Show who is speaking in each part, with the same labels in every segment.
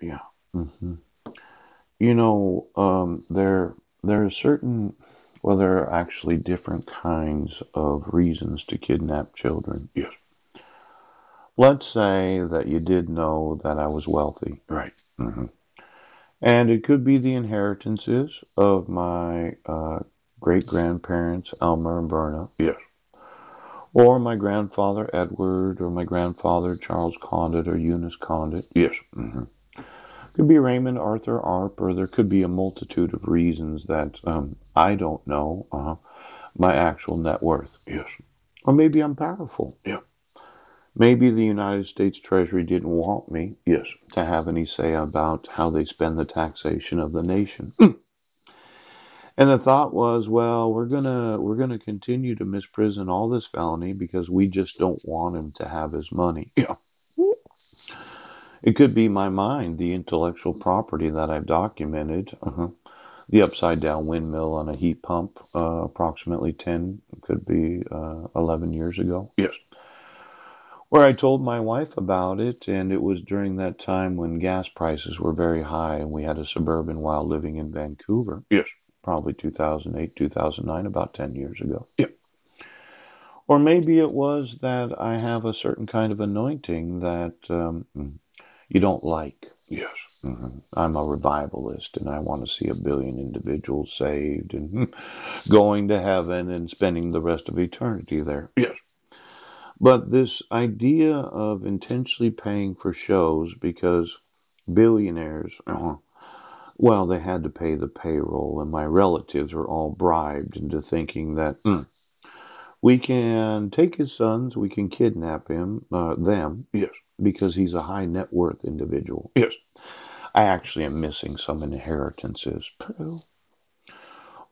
Speaker 1: Yeah. hmm there are certain, well, there are actually different kinds of reasons to kidnap children. Yes. Let's say that you did know that I was wealthy. Right. And it could be the inheritances of my great grandparents, Elmer and Berna. Yes. Or my grandfather, Edward, or my grandfather, Charles Condit, or Eunice Condit. Yes. Could be Raymond Arthur Arp, or there could be a multitude of reasons that I don't know my actual net worth. Yes. Or maybe I'm powerful. Yeah. Maybe the United States Treasury didn't want me. Yes. To have any say about how they spend the taxation of the nation. And the thought was, well, we're gonna continue to misprison all this felony because we just don't want him to have his money. Yeah. It could be my mind, the intellectual property that I've documented. The upside down windmill on a heat pump, approximately 10, could be 11 years ago. Yes. Where I told my wife about it, and it was during that time when gas prices were very high and we had a suburban while living in Vancouver. Yes. Probably 2008, 2009, about 10 years ago. Yeah. Or maybe it was that I have a certain kind of anointing that you don't like. Yes. I'm a revivalist and I want to see a billion individuals saved and going to heaven and spending the rest of eternity there. Yes. But this idea of intentionally paying for shows because billionaires, well, they had to pay the payroll, and my relatives are all bribed into thinking that we can take his sons, we can kidnap them, yes, because he's a high net worth individual. Yes. I actually am missing some inheritances.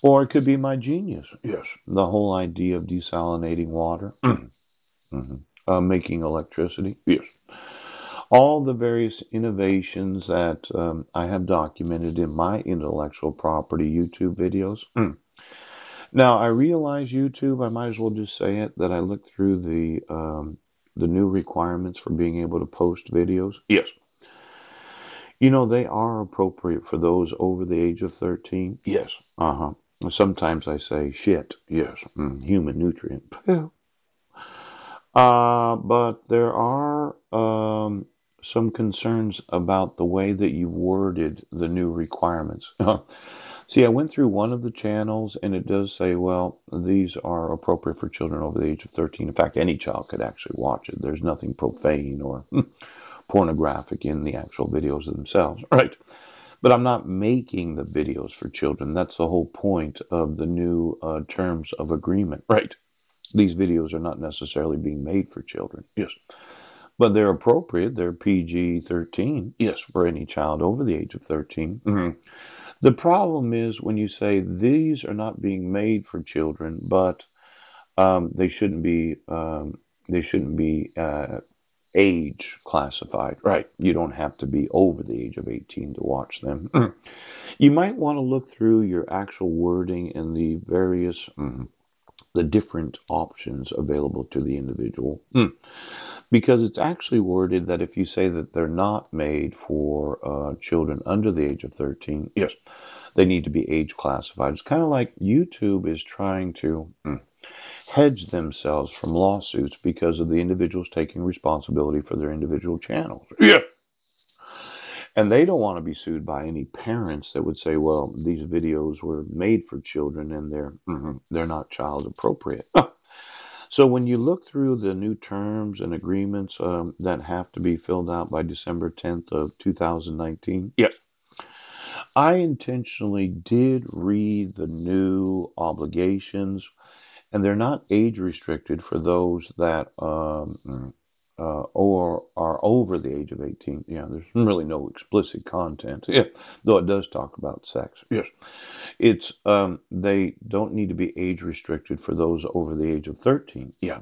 Speaker 1: Or it could be my genius. Yes. The whole idea of desalinating water, making electricity. Yes. All the various innovations that I have documented in my intellectual property YouTube videos. Now, I realize YouTube, I might as well just say it, that I looked through the new requirements for being able to post videos. Yes. They are appropriate for those over the age of 13. Yes. Uh-huh. Sometimes I say shit. Yes. Human nutrient. Yeah. But there are some concerns about the way that you worded the new requirements. See, I went through one of the channels and it does say, well, these are appropriate for children over the age of 13. In fact, any child could actually watch it. There's nothing profane or pornographic in the actual videos themselves. Right. But I'm not making the videos for children. That's the whole point of the new terms of agreement. Right. These videos are not necessarily being made for children. Yes. But they're appropriate. They're PG 13. Yes. For any child over the age of 13. The problem is when you say these are not being made for children, but they shouldn't be age classified. Right. You don't have to be over the age of 18 to watch them. You might want to look through your actual wording and the various the different options available to the individual. Because it's actually worded that if you say that they're not made for children under the age of 13, yes, they need to be age classified. It's kind of like YouTube is trying to hedge themselves from lawsuits because of the individuals taking responsibility for their individual channels. Yeah. And they don't want to be sued by any parents that would say, well, these videos were made for children and they're not child appropriate. So when you look through the new terms and agreements that have to be filled out by December 10th of 2019, yes, I intentionally did read the new obligations, and they're not age restricted for those that or are over the age of 18. Yeah, there's really no explicit content. Yeah, though it does talk about sex. Yes, it's they don't need to be age restricted for those over the age of 13. Yeah.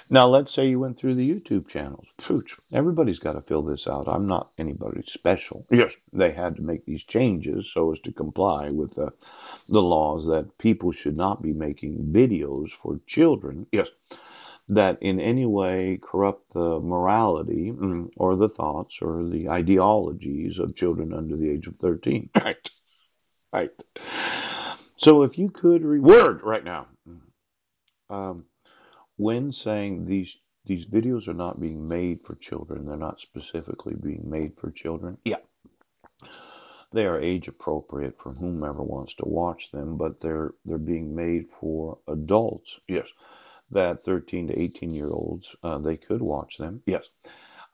Speaker 1: Now, let's say you went through the YouTube channels. Pooch, everybody's got to fill this out. I'm not anybody special. Yes. They had to make these changes so as to comply with the laws that people should not be making videos for children. Yes. that in any way corrupt the morality or the thoughts or the ideologies of children under the age of 13. Right, right. So if you could word right now, um, when saying these videos are not being made for children, they're not specifically being made for children. Yeah, they are age appropriate for whomever wants to watch them, but they're being made for adults. Yes, that 13 to 18-year olds they could watch them. Yes,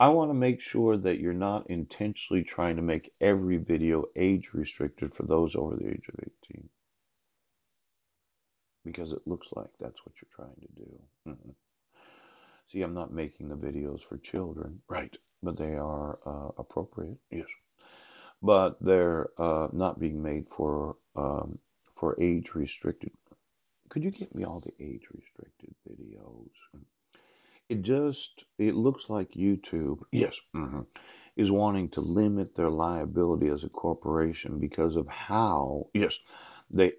Speaker 1: I want to make sure that you're not intentionally trying to make every video age restricted for those over the age of 18, because it looks like that's what you're trying to do. See, I'm not making the videos for children, right? But they are appropriate, yes. But they're not being made for age restricted. Could you get me all the age restricted videos? It looks like YouTube, yes, is wanting to limit their liability as a corporation because of how, yes, they